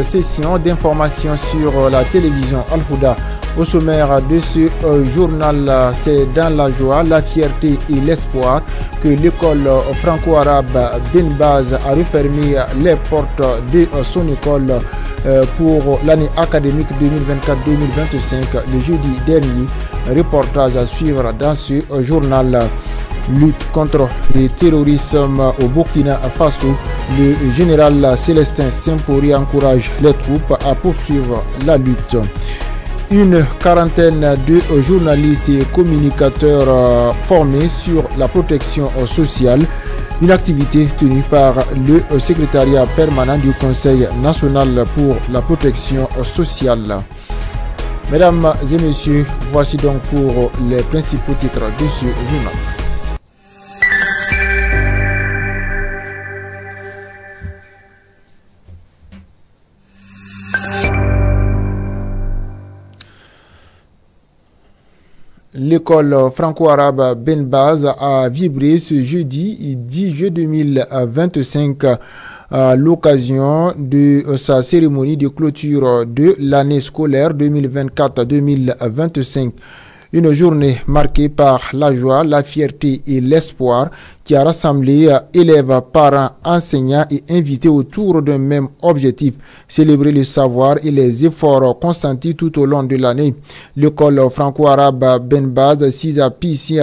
cette session d'information sur la télévision Al-Houda. Au sommaire de ce journal, c'est dans la joie, la fierté et l'espoir que l'école franco-arabe Ben Baz a refermé les portes de son école pour l'année académique 2024-2025 le jeudi dernier. Reportage à suivre dans ce journal. Lutte contre le terrorisme au Burkina Faso. Le général Célestin Sempori encourage les troupes à poursuivre la lutte. Une quarantaine de journalistes et communicateurs formés sur la protection sociale, une activité tenue par le secrétariat permanent du Conseil national pour la protection sociale. Mesdames et messieurs, voici donc pour les principaux titres de ce journal. L'école franco-arabe Ben Baz a vibré ce jeudi 10 juillet 2025 à l'occasion de sa cérémonie de clôture de l'année scolaire 2024-2025. Une journée marquée par la joie, la fierté et l'espoir qui a rassemblé élèves, parents, enseignants et invités autour d'un même objectif, célébrer le savoir et les efforts consentis tout au long de l'année. L'école franco-arabe Ben Baz 6 a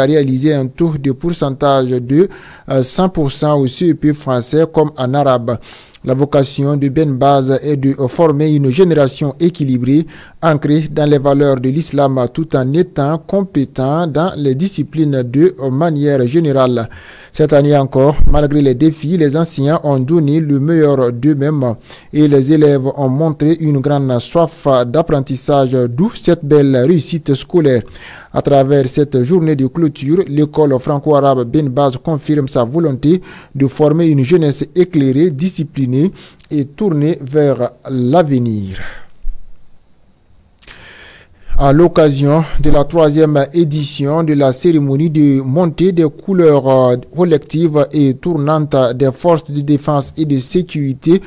réalisé un taux de pourcentage de 100% au CEP français comme en arabe. La vocation de Ben Baz est de former une génération équilibrée, ancrée dans les valeurs de l'islam tout en étant compétent dans les disciplines de manière générale. Cette année encore, malgré les défis, les enseignants ont donné le meilleur d'eux-mêmes et les élèves ont montré une grande soif d'apprentissage, d'où cette belle réussite scolaire. À travers cette journée de clôture, l'école franco-arabe Ben Baz confirme sa volonté de former une jeunesse éclairée, disciplinée et tournée vers l'avenir. À l'occasion de la 3e édition de la cérémonie de montée des couleurs collectives et tournantes des forces de défense et de sécurité,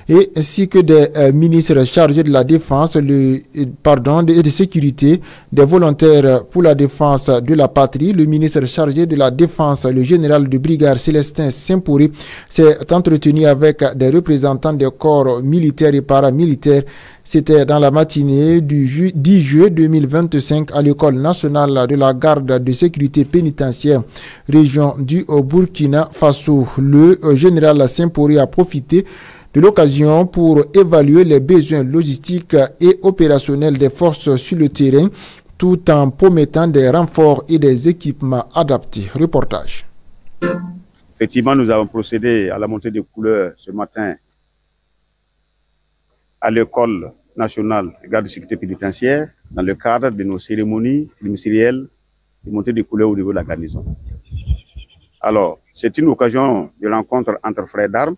et ainsi que des ministres chargés de la défense, de sécurité, des volontaires pour la défense de la patrie. Le ministre chargé de la défense, le général de brigade Célestin Sempori, s'est entretenu avec des représentants des corps militaires et paramilitaires. C'était dans la matinée du 10 juillet 2025 à l'école nationale de la garde de sécurité pénitentiaire, région du Burkina Faso. Le général Sempori a profité de l'occasion pour évaluer les besoins logistiques et opérationnels des forces sur le terrain, tout en promettant des renforts et des équipements adaptés. Reportage. Effectivement, nous avons procédé à la montée des couleurs ce matin à l'école nationale de garde de sécurité pénitentiaire dans le cadre de nos cérémonies ministérielles de montée des couleurs au niveau de la garnison. Alors, c'est une occasion de rencontre entre frères d'armes,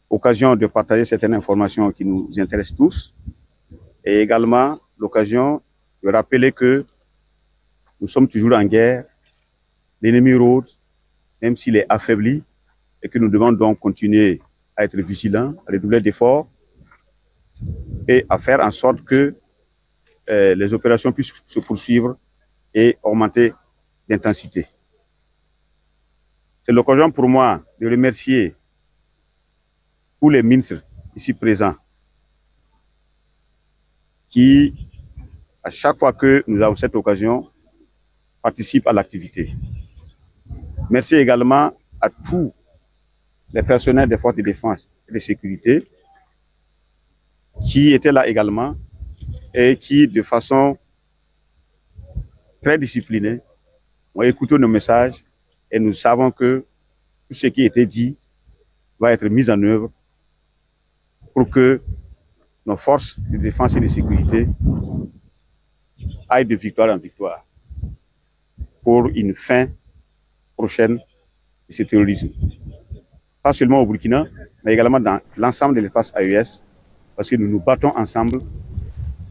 occasion de partager certaines informations qui nous intéressent tous et également l'occasion de rappeler que nous sommes toujours en guerre, l'ennemi rôde, même s'il est affaibli et que nous devons donc continuer à être vigilants, à redoubler d'efforts et à faire en sorte que les opérations puissent se poursuivre et augmenter d'intensité. C'est l'occasion pour moi de remercier tous les ministres ici présents qui, à chaque fois que nous avons cette occasion, participent à l'activité. Merci également à tous les personnels des forces de défense et de sécurité qui étaient là également et qui, de façon très disciplinée, ont écouté nos messages et nous savons que tout ce qui a été dit va être mis en œuvre pour que nos forces de défense et de sécurité aillent de victoire en victoire pour une fin prochaine de ce terrorisme. Pas seulement au Burkina, mais également dans l'ensemble de l'espace AES, parce que nous nous battons ensemble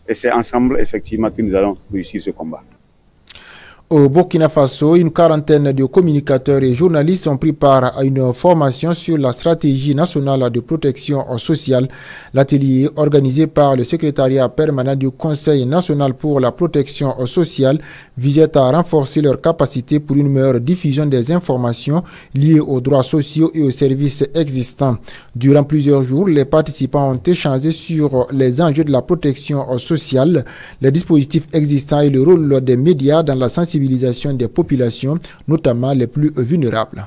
et c'est ensemble effectivement que nous allons réussir ce combat. Au Burkina Faso, une quarantaine de communicateurs et journalistes ont pris part à une formation sur la stratégie nationale de protection sociale. L'atelier, organisé par le secrétariat permanent du Conseil national pour la protection sociale, visait à renforcer leurs capacités pour une meilleure diffusion des informations liées aux droits sociaux et aux services existants. Durant plusieurs jours, les participants ont échangé sur les enjeux de la protection sociale, les dispositifs existants et le rôle des médias dans la sensibilisation des populations, notamment les plus vulnérables.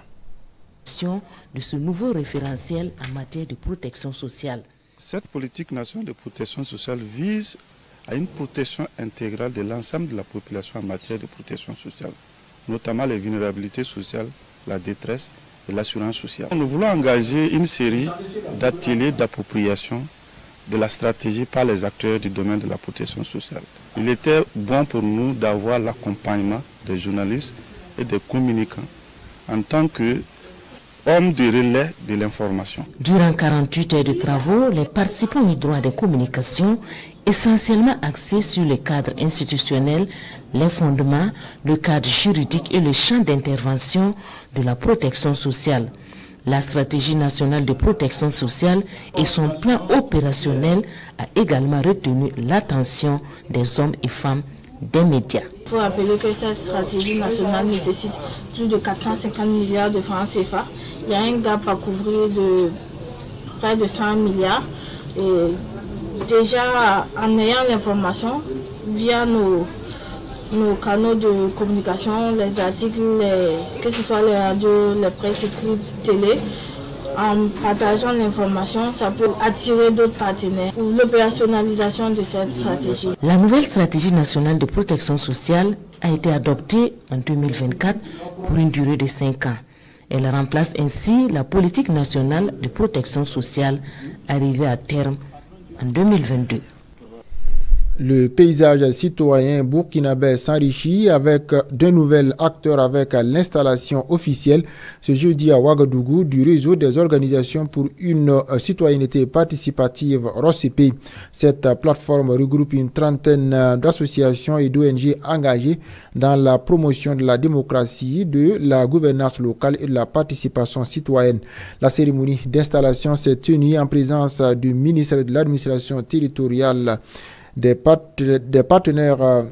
De ce nouveau référentiel en matière de protection sociale. Cette politique nationale de protection sociale vise à une protection intégrale de l'ensemble de la population en matière de protection sociale, notamment les vulnérabilités sociales, la détresse et l'assurance sociale. Nous voulons engager une série d'ateliers d'appropriation de la stratégie par les acteurs du domaine de la protection sociale. Il était bon pour nous d'avoir l'accompagnement des journalistes et des communicants en tant que hommes de relais de l'information. Durant 48 heures de travaux, les participants ont eu droit à des communications essentiellement axées sur le cadre institutionnel, les fondements, le cadre juridique et le champ d'intervention de la protection sociale. La stratégie nationale de protection sociale et son plan opérationnel a également retenu l'attention des hommes et femmes des médias. Il faut rappeler que cette stratégie nationale nécessite plus de 450 milliards de francs CFA. Il y a un gap à couvrir de près de 100 milliards. Et déjà, en ayant l'information via nos canaux de communication, les articles, que ce soit les radios, les presse écrites, télé, en partageant l'information, ça peut attirer d'autres partenaires pour l'opérationnalisation de cette stratégie. La nouvelle stratégie nationale de protection sociale a été adoptée en 2024 pour une durée de 5 ans. Elle remplace ainsi la politique nationale de protection sociale arrivée à terme en 2022. Le paysage citoyen burkinabé s'enrichit avec de nouveaux acteurs avec l'installation officielle ce jeudi à Ouagadougou du réseau des organisations pour une citoyenneté participative ROCP. Cette plateforme regroupe une trentaine d'associations et d'ONG engagées dans la promotion de la démocratie, de la gouvernance locale et de la participation citoyenne. La cérémonie d'installation s'est tenue en présence du ministre de l'administration territoriale, des partenaires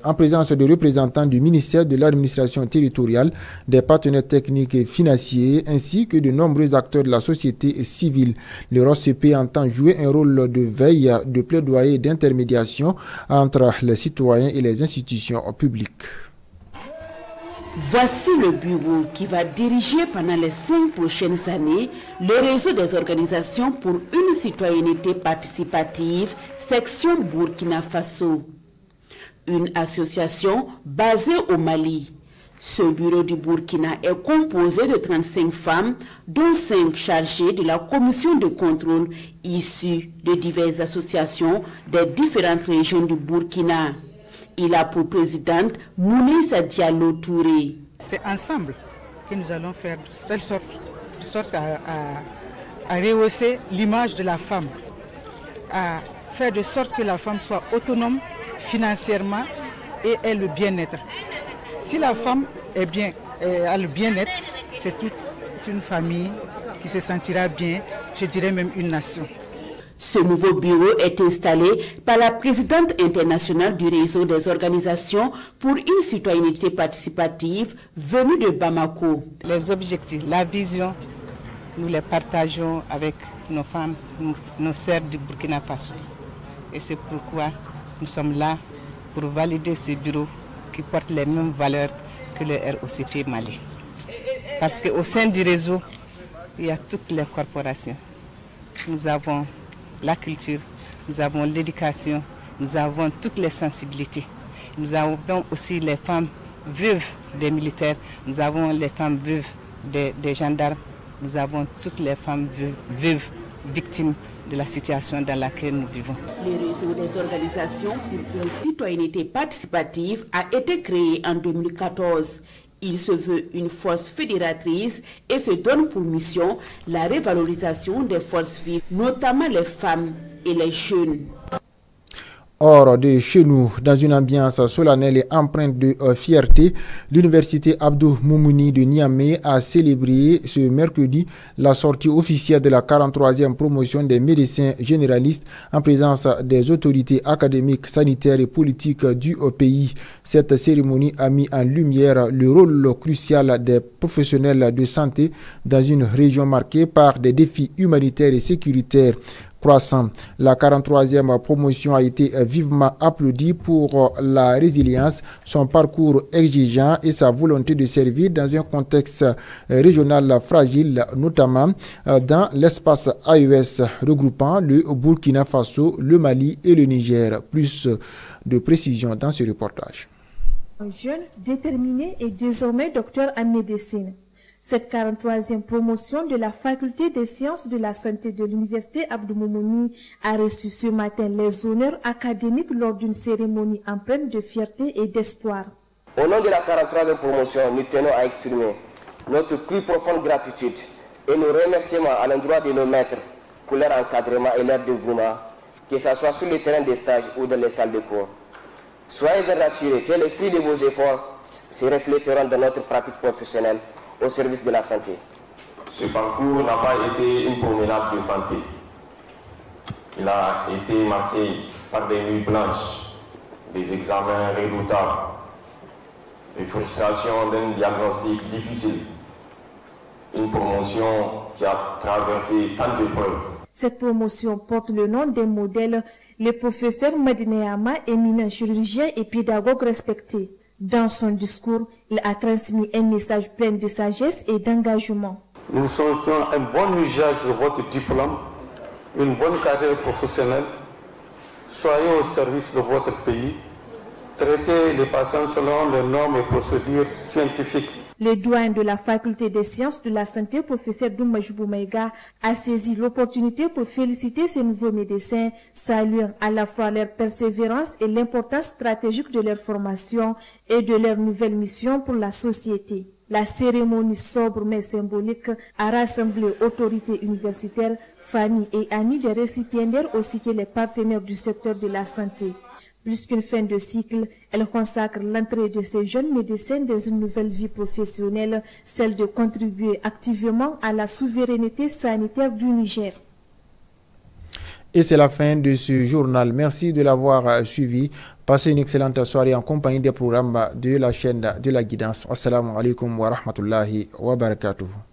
en présence de représentants du ministère de l'administration territoriale, des partenaires techniques et financiers, ainsi que de nombreux acteurs de la société civile. Le ROCP entend jouer un rôle de veille, de plaidoyer et d'intermédiation entre les citoyens et les institutions publiques. Voici le bureau qui va diriger pendant les 5 prochaines années le réseau des organisations pour une citoyenneté participative, section Burkina Faso. Une association basée au Mali. Ce bureau du Burkina est composé de 35 femmes, dont 5 chargées de la commission de contrôle issues de diverses associations des différentes régions du Burkina. Il a pour présidente Mounissa Diallo Touré. C'est ensemble que nous allons faire de telle sorte à rehausser l'image de la femme, à faire de sorte que la femme soit autonome financièrement et ait le bien-être. Si la femme a le bien-être, c'est toute une famille qui se sentira bien, je dirais même une nation. Ce nouveau bureau est installé par la présidente internationale du réseau des organisations pour une citoyenneté participative venue de Bamako. Les objectifs, la vision, nous les partageons avec nos femmes, nos sœurs du Burkina Faso. Et c'est pourquoi nous sommes là pour valider ce bureau qui porte les mêmes valeurs que le ROCP Mali. Parce qu'au sein du réseau, il y a toutes les corporations. Nous avons la culture, nous avons l'éducation, nous avons toutes les sensibilités. Nous avons aussi les femmes veuves des militaires, nous avons les femmes veuves des gendarmes, nous avons toutes les femmes veuves victimes de la situation dans laquelle nous vivons. Le réseau des organisations pour une citoyenneté participative a été créé en 2014. Il se veut une force fédératrice et se donne pour mission la revalorisation des forces vives, notamment les femmes et les jeunes. Hors de chez nous, dans une ambiance solennelle et empreinte de fierté, l'université Abdou Moumouni de Niamey a célébré ce mercredi la sortie officielle de la 43e promotion des médecins généralistes en présence des autorités académiques, sanitaires et politiques du pays. Cette cérémonie a mis en lumière le rôle crucial des professionnels de santé dans une région marquée par des défis humanitaires et sécuritaires croissant. La 43e promotion a été vivement applaudie pour la résilience, son parcours exigeant et sa volonté de servir dans un contexte régional fragile, notamment dans l'espace AES regroupant le Burkina Faso, le Mali et le Niger. Plus de précisions dans ce reportage. Un jeune déterminé et désormais docteur en médecine. Cette 43e promotion de la faculté des sciences de la santé de l'université Abdou Moumouni a reçu ce matin les honneurs académiques lors d'une cérémonie empreinte de fierté et d'espoir. Au nom de la 43e promotion, nous tenons à exprimer notre plus profonde gratitude et nos remerciements à l'endroit de nos maîtres pour leur encadrement et leur dévouement, que ce soit sur le terrain des stages ou dans les salles de cours. Soyez rassurés que les fruits de vos efforts se refléteront dans notre pratique professionnelle au service de la santé. Ce parcours n'a pas été une promenade de santé. Il a été marqué par des nuits blanches, des examens redoutables, des frustrations d'un diagnostic difficile, une promotion qui a traversé tant d'épreuves. Cette promotion porte le nom des modèles, le professeur Madineyama, éminent chirurgien et pédagogue respecté. Dans son discours, il a transmis un message plein de sagesse et d'engagement. Nous souhaitons un bon usage de votre diplôme, une bonne carrière professionnelle. Soyez au service de votre pays. Traitez les patients selon les normes et procédures scientifiques. Le doyen de la faculté des sciences de la santé, professeur Doumajibou Maïga, a saisi l'opportunité pour féliciter ces nouveaux médecins, saluant à la fois leur persévérance et l'importance stratégique de leur formation et de leur nouvelle mission pour la société. La cérémonie sobre mais symbolique a rassemblé autorités universitaires, familles et amis des récipiendaires ainsi que les partenaires du secteur de la santé. Plus qu'une fin de cycle, elle consacre l'entrée de ces jeunes médecins dans une nouvelle vie professionnelle, celle de contribuer activement à la souveraineté sanitaire du Niger. Et c'est la fin de ce journal. Merci de l'avoir suivi. Passez une excellente soirée en compagnie des programmes de la chaîne de la guidance. Assalamu alaikum wa rahmatullahi wa barakatuh.